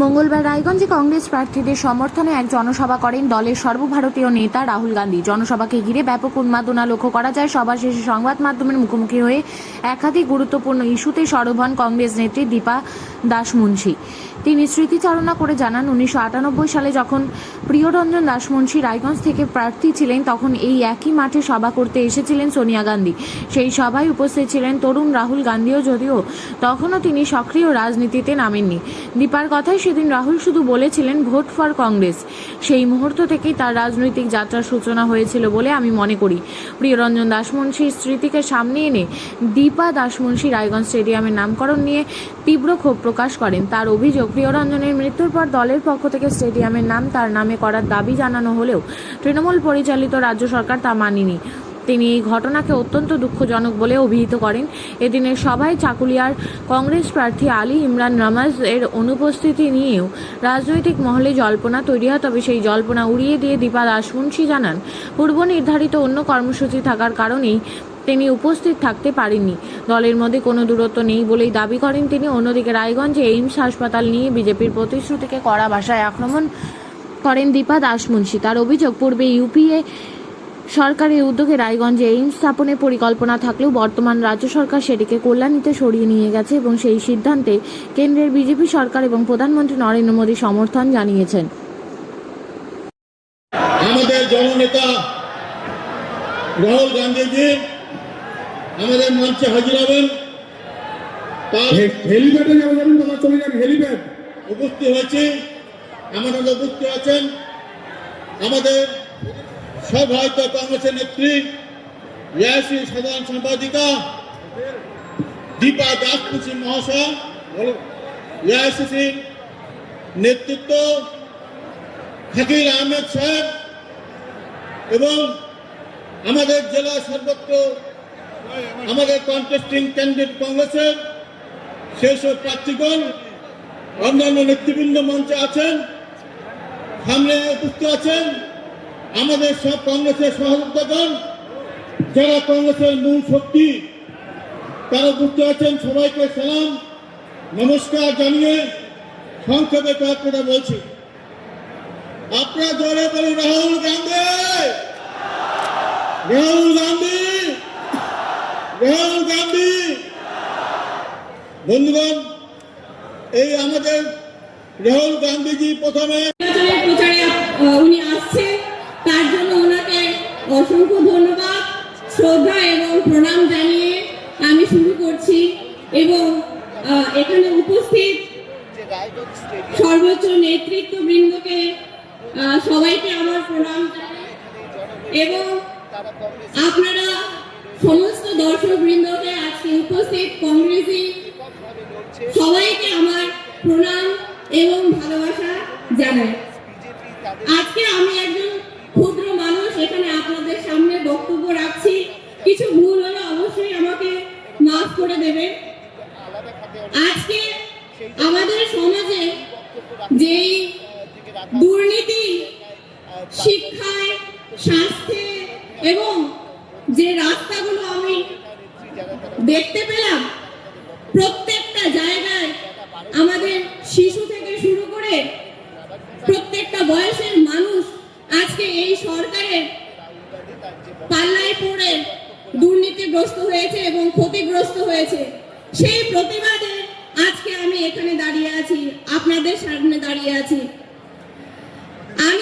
মঙ্গলবার রায়গঞ্জে কংগ্রেস প্রার্থীদের সমর্থনে এক জনসভা করেন দলের সর্বভারতীয় নেতা রাহুল গান্ধী। জনসভাকে ঘিরে ব্যাপক উন্মাদনা লক্ষ্য করা যায়। সভা শেষে সংবাদ মাধ্যমের মুখোমুখি হয়ে একাধিক গুরুত্বপূর্ণ ইস্যুতে সরব হন কংগ্রেস নেত্রী দীপা দাসমুন্সী। তিনি স্মৃতিচারণা করে জানান, 1998 সালে যখন প্রিয়রঞ্জন দাসমুন্সী রায়গঞ্জ থেকে প্রার্থী ছিলেন, তখন এই একই মাঠে সভা করতে এসেছিলেন সোনিয়া গান্ধী। সেই সভায় উপস্থিত ছিলেন তরুণ রাহুল গান্ধীও, যদিও তখনও তিনি সক্রিয় রাজনীতিতে নামেননি। দীপার কথায় সেদিন রাহুল শুধু বলেছিলেন ভোট ফর কংগ্রেস। সেই মুহূর্ত থেকেই তার রাজনৈতিক যাত্রার সূচনা হয়েছিল বলে আমি মনে করি। প্রিয়রঞ্জন দাসমুন্সীর স্মৃতিকে সামনে এনে দীপা দাসমুন্সী রায়গঞ্জ স্টেডিয়ামের নামকরণ নিয়ে তীব্র ক্ষোভ প্রকাশ করেন। তার অভিযোগ, প্রিয়রঞ্জনের মৃত্যুর পর দলের পক্ষ থেকে স্টেডিয়ামের নাম তার নামে করার দাবি জানানো হলেও তৃণমূল পরিচালিত রাজ্য সরকার তা মানেনি। তিনি এই ঘটনাকে অত্যন্ত দুঃখজনক বলে অভিহিত করেন। এদিনের সভায় চাকুলিয়ার কংগ্রেস প্রার্থী আলী ইমরান রামাজ এর অনুপস্থিতি নিয়েও রাজনৈতিক মহলে জল্পনা তৈরি হয়। তবে সেই জল্পনা উড়িয়ে দিয়ে দীপা দাসমুন্সী জানান, পূর্ব নির্ধারিত অন্য কর্মসূচি থাকার কারণেই তিনি উপস্থিত থাকতে পারেননি। দলের মধ্যে কোনো দূরত্ব নেই বলেই দাবি করেন তিনি। অন্যদিকে রায়গঞ্জে এইমস হাসপাতাল নিয়ে বিজেপির প্রতিশ্রুতিকে কড়া ভাষায় আক্রমণ করেন দীপা দাসমুন্সী। তার অভিযোগ, পূর্বে ইউপিএ সরকারের উদ্যোগে রায়গঞ্জে এইমস স্থাপনের পরিকল্পনা থাকলেও বর্তমান রাজ্য সরকার সেটিকে কল্যাণীতে সরিয়ে নিয়ে গেছে এবং সেই সিদ্ধান্তে কেন্দ্রের বিজেপি সরকার এবং প্রধানমন্ত্রী নরেন্দ্র মোদী সমর্থন জানিয়েছেন। আমাদের জননেতা রাহুল গান্ধীজি আমাদের মঞ্চে হাজির হবেন। হেলিপ্যাডে যাবেন, তোমরা চলে যান। হেলিপ্যাড উপস্থিত হয়েছে, আমাদের উপস্থিত আছেন আমাদের সর্বভারতীয় কংগ্রেসের নেত্রী এআইসি সাধারণ সম্পাদিকা দীপা দাসমুন্সী মহাশয়, এআইসিসির নেতৃত্ব ফকির আহমেদ সাহেব এবং আমাদের জেলা সর্বত্র আমাদের কন্টেস্টিং ক্যান্ডিডেট কংগ্রেসের সেসব প্রার্থীগণ, অন্যান্য নেতৃবৃন্দ মঞ্চে আছেন, সামনে উপস্থিত আছেন আমাদের সব কংগ্রেসের সহযোদ্ধাগণ, যারা কংগ্রেসের মূল শক্তি তারা উপস্থিত আছেন। সবাইকে সালাম নমস্কার জানিয়ে সংক্ষেপে কয়েক কথা বলছি। আপনারা জোরে বলুন রাহুল গান্ধী, রাহুল গান্ধী, রাহুল গান্ধী। বন্ধুগণ, এই আমাদের রাহুল গান্ধীজি প্রথমে প্রচারে উনি আসছে, তার জন্য ওনাকে অসংখ্য ধন্যবাদ, শ্রদ্ধা এবং প্রণাম জানিয়ে আমি শুরু করছি। এবং এখানে উপস্থিত সর্বোচ্চ নেতৃত্ববৃন্দকে সবাইকে আমার প্রণাম জানাই এবং আপনারা সমস্ত দর্শক বৃন্দকে আজকে উপস্থিত কংগ্রেসী সবাইকে আমার প্রণাম এবং ভালোবাসা জানাই। আজকে আমি একজন ক্ষুদ্র মানুষ এখানে আপনাদের সামনে বক্তব্য রাখছি। কিছু ভুল হলে অবশ্যই আমাকে মাফ করে দেবেন। আজকে আমাদের সমাজে যেই দুর্নীতি শিক্ষায়, স্বাস্থ্যে এবং যে রাস্তাগুলো আমি দেখতে পেলাম, প্রত্যেকটা জায়গায় আমাদের শিশু থেকে শুরু করে প্রত্যেকটা বয়সের মানুষ আজকে এই সরকারের পাল্লায় পড়ে দুর্নীতিগ্রস্ত হয়েছে এবং ক্ষতিগ্রস্ত হয়েছে। সেই প্রতিবাদে আজকে আমি এখানে দাঁড়িয়ে আছি, আপনাদের সামনে দাঁড়িয়ে আছি। আমি